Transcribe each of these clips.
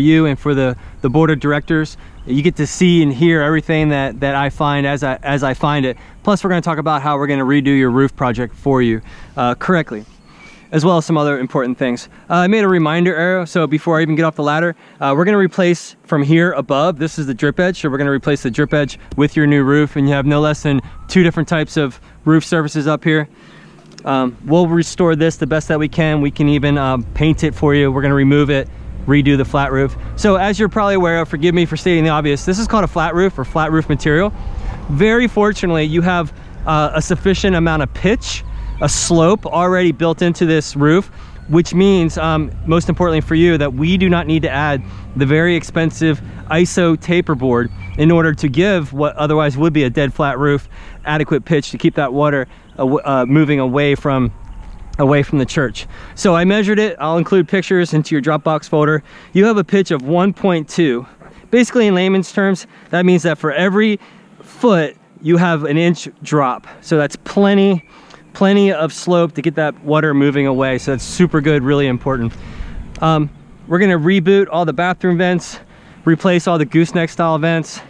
you and for the board of directors. You get to see and hear everything that I find as I find it. Plus, we're going to talk about how we're going to redo your roof project for you correctly, as well as some other important things. I made a reminder arrow, so before I even get off the ladder, we're going to replace from here above. This is the drip edge, so we're going to replace the drip edge with your new roof, and you have no less than 2 different types of roof surfaces up here. We'll restore this the best that we can. We can even paint it for you. We're going to remove it, redo the flat roof. So as you're probably aware of, forgive me for stating the obvious, this is called a flat roof or flat roof material. Very fortunately, you have a sufficient amount of pitch, a slope already built into this roof, which means most importantly for you that we do not need to add the very expensive ISO taper board in order to give what otherwise would be a dead flat roof adequate pitch to keep that water moving away from the church. So I measured it. I'll include pictures into your Dropbox folder. You have a pitch of 1.2. Basically, in layman's terms, that means that for every foot you have an inch drop. So that's plenty of slope to get that water moving away. So that's super good, really important. We're gonna reboot all the bathroom vents, replace all the gooseneck style vents.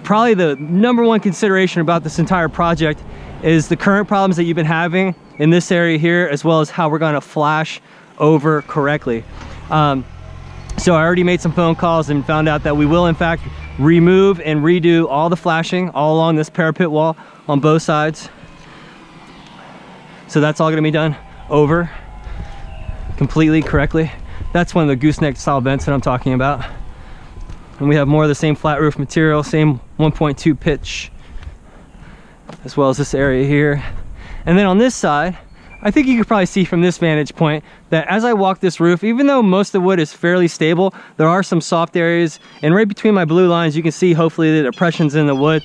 Probably the #1 consideration about this entire project is the current problems that you've been having in this area here, as well as how we're gonna flash over correctly. So I already made some phone calls and found out that we will in fact remove and redo all the flashing all along this parapet wall on both sides. So that's all gonna be done over completely correctly. That's one of the gooseneck style vents that I'm talking about. And we have more of the same flat roof material, same 1.2 pitch, as well as this area here. And then on this side, I think you can probably see from this vantage point that as I walk this roof, even though most of the wood is fairly stable, there are some soft areas, and right between my blue lines you can see hopefully the depressions in the wood.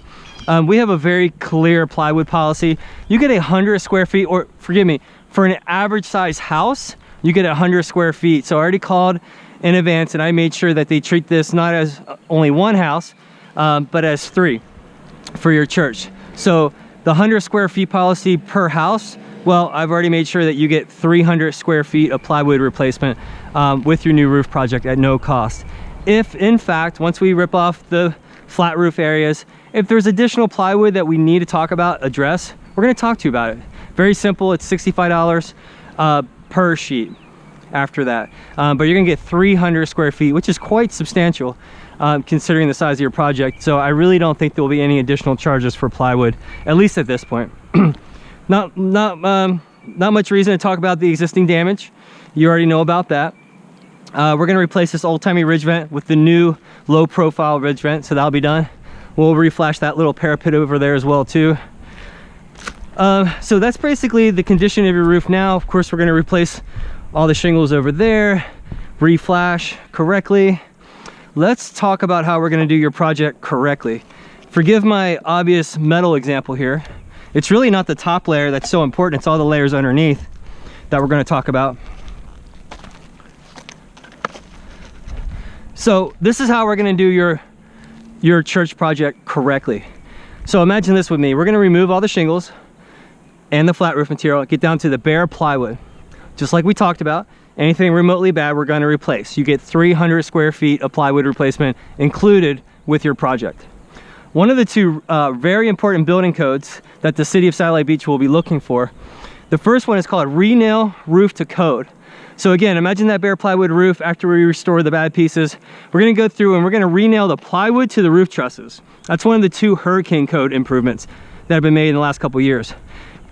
We have a very clear plywood policy. You get 100 square feet, or forgive me, for an average size house, you get 100 square feet. So I already called in advance and I made sure that they treat this not as only one house, but as 3 for your church. So the 100 square feet policy per house, well, I've already made sure that you get 300 square feet of plywood replacement with your new roof project at no cost. If in fact, once we rip off the flat roof areas, if there's additional plywood that we need to talk about, address, we're gonna talk to you about it. Very simple, it's $65 per sheet after that. But you're gonna get 300 square feet, which is quite substantial considering the size of your project. So I really don't think there will be any additional charges for plywood, at least at this point. Not much reason to talk about the existing damage. You already know about that. We're gonna replace this old-timey ridge vent with the new low-profile ridge vent, so that'll be done. We'll reflash that little parapet over there as well too. So that's basically the condition of your roof now. Of course, we're gonna replace all the shingles over there, reflash correctly. Let's talk about how we're gonna do your project correctly. Forgive my obvious metal example here. It's really not the top layer that's so important, it's all the layers underneath that we're gonna talk about. So this is how we're gonna do your church project correctly. So imagine this with me. We're gonna remove all the shingles and the flat roof material, get down to the bare plywood. Just like we talked about, anything remotely bad we're gonna replace. You get 300 square feet of plywood replacement included with your project. One of the 2 very important building codes that the city of Satellite Beach will be looking for, the first one is called Re-Nail Roof to Code. So again, imagine that bare plywood roof. After we restore the bad pieces, we're gonna go through and we're gonna re-nail the plywood to the roof trusses. That's one of the 2 hurricane code improvements that have been made in the last couple of years.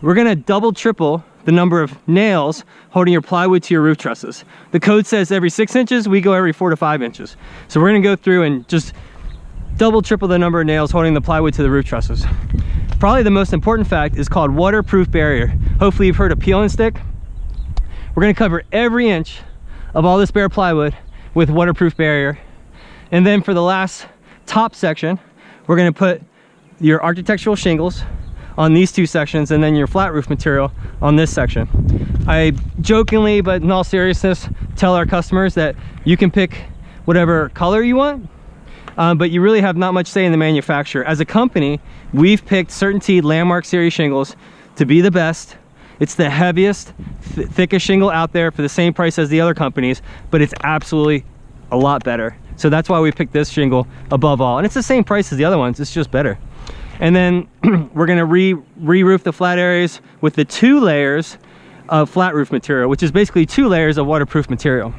We're gonna double, triple the number of nails holding your plywood to your roof trusses. The code says every 6 inches, we go every 4 to 5 inches. So we're gonna go through and just double, triple the number of nails holding the plywood to the roof trusses. Probably the most important fact is called waterproof barrier. Hopefully you've heard of peel and stick. We're gonna cover every inch of all this bare plywood with waterproof barrier. And then for the last top section, we're gonna put your architectural shingles on these 2 sections and then your flat roof material on this section. I jokingly, but in all seriousness, tell our customers that you can pick whatever color you want, but you really have not much say in the manufacturer. As a company, we've picked CertainTeed Landmark Series shingles to be the best. It's the heaviest, thickest shingle out there for the same price as the other companies, but it's absolutely a lot better. So that's why we picked this shingle above all. And it's the same price as the other ones, it's just better. And then we're gonna re-roof the flat areas with the 2 layers of flat roof material, which is basically 2 layers of waterproof material.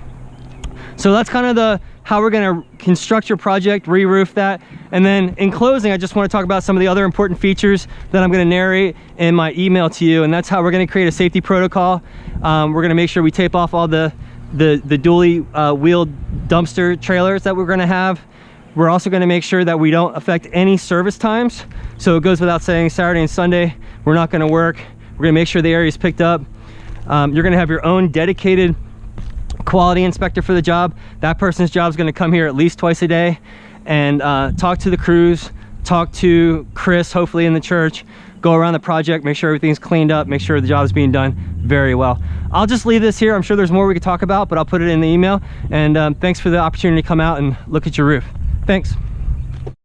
So that's kind of how we're gonna construct your project, re-roof that. And then in closing, I just wanna talk about some of the other important features that I'm gonna narrate in my email to you, and that's how we're gonna create a safety protocol. We're gonna make sure we tape off all the dually wheeled dumpster trailers that we're gonna have. We're also gonna make sure that we don't affect any service times. So it goes without saying, Saturday and Sunday, we're not gonna work. We're gonna make sure the area is picked up. You're gonna have your own dedicated quality inspector for the job. That person's job is gonna come here at least twice a day and talk to the crews, talk to Chris, hopefully in the church, go around the project, make sure everything's cleaned up, make sure the job is being done very well. I'll just leave this here. I'm sure there's more we could talk about, but I'll put it in the email. And thanks for the opportunity to come out and look at your roof. Thanks.